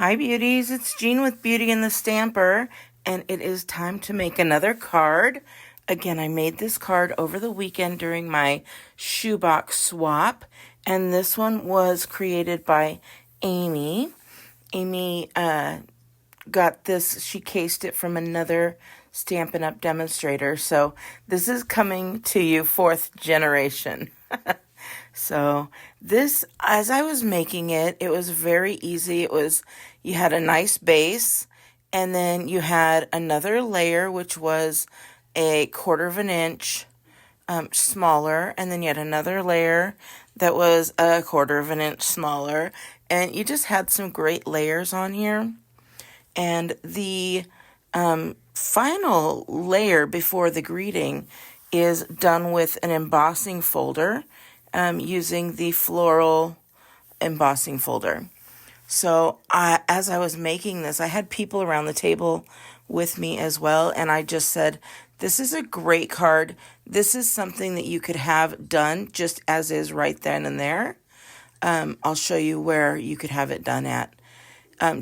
Hi beauties, it's Jean with Beauty and the Stamper, and it is time to make another card. Again, I made this card over the weekend during my shoebox swap, and this one was created by Amy. Amy got this, she cased it from another Stampin' Up! Demonstrator, so this is coming to you 4th generation. So this, as I was making it, it was very easy. You had a nice base, and then you had another layer, which was a 1/4 inch smaller, and then you had another layer that was a 1/4 inch smaller, and you just had some great layers on here. And the final layer before the greeting is done with an embossing folder. Using the floral embossing folder. So as I was making this, I had people around the table with me as well, and I just said, this is a great card. This is something that you could have done just as is right then and there. I'll show you where you could have it done at.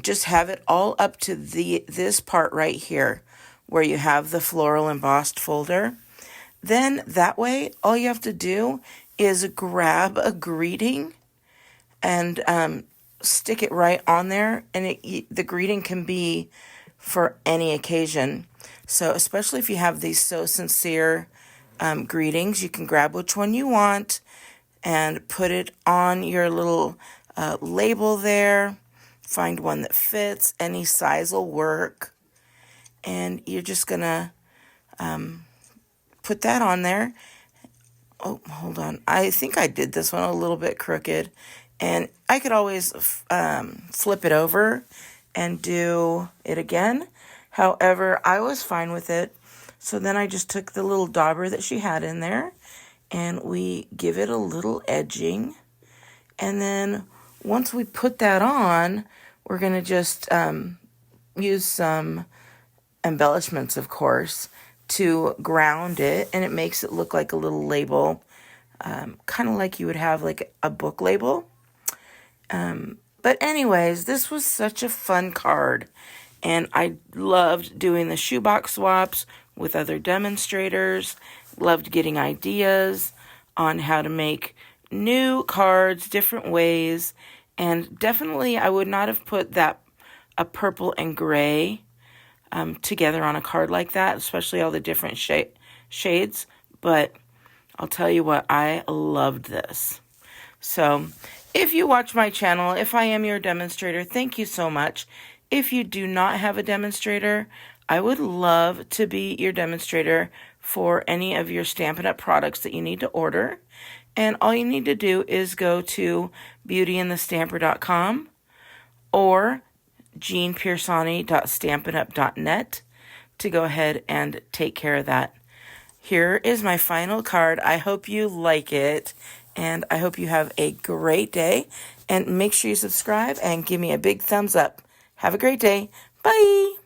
Just have it all up to this part right here where you have the floral embossed folder. Then that way, all you have to do is grab a greeting and stick it right on there, and the greeting can be for any occasion. So especially if you have these So Sincere greetings, you can grab which one you want and put it on your little label there. Find one that fits. Any size will work. And you're just going to put that on there. Oh, hold on. I think I did this one a little bit crooked, and I could always flip it over and do it again. However, I was fine with it. So then I just took the little dauber that she had in there, and we give it a little edging. And then once we put that on, we're going to just use some embellishments, of course, to ground it, and it makes it look like a little label, kind of like you would have like a book label. But anyways, this was such a fun card, and I loved doing the shoebox swaps with other demonstrators, loved getting ideas on how to make new cards different ways, and definitely I would not have put a purple and gray together on a card like that, especially all the different shades. But I'll tell you what, I loved this. So if you watch my channel, if I am your demonstrator, thank you so much. If you do not have a demonstrator, I would love to be your demonstrator for any of your Stampin' Up! Products that you need to order. And all you need to do is go to BeautyandtheStamper.com or jeanpiersanti.stampinup.net to go ahead and take care of that. Here is my final card. I hope you like it, and I hope you have a great day. And make sure you subscribe and give me a big thumbs up. Have a great day. Bye!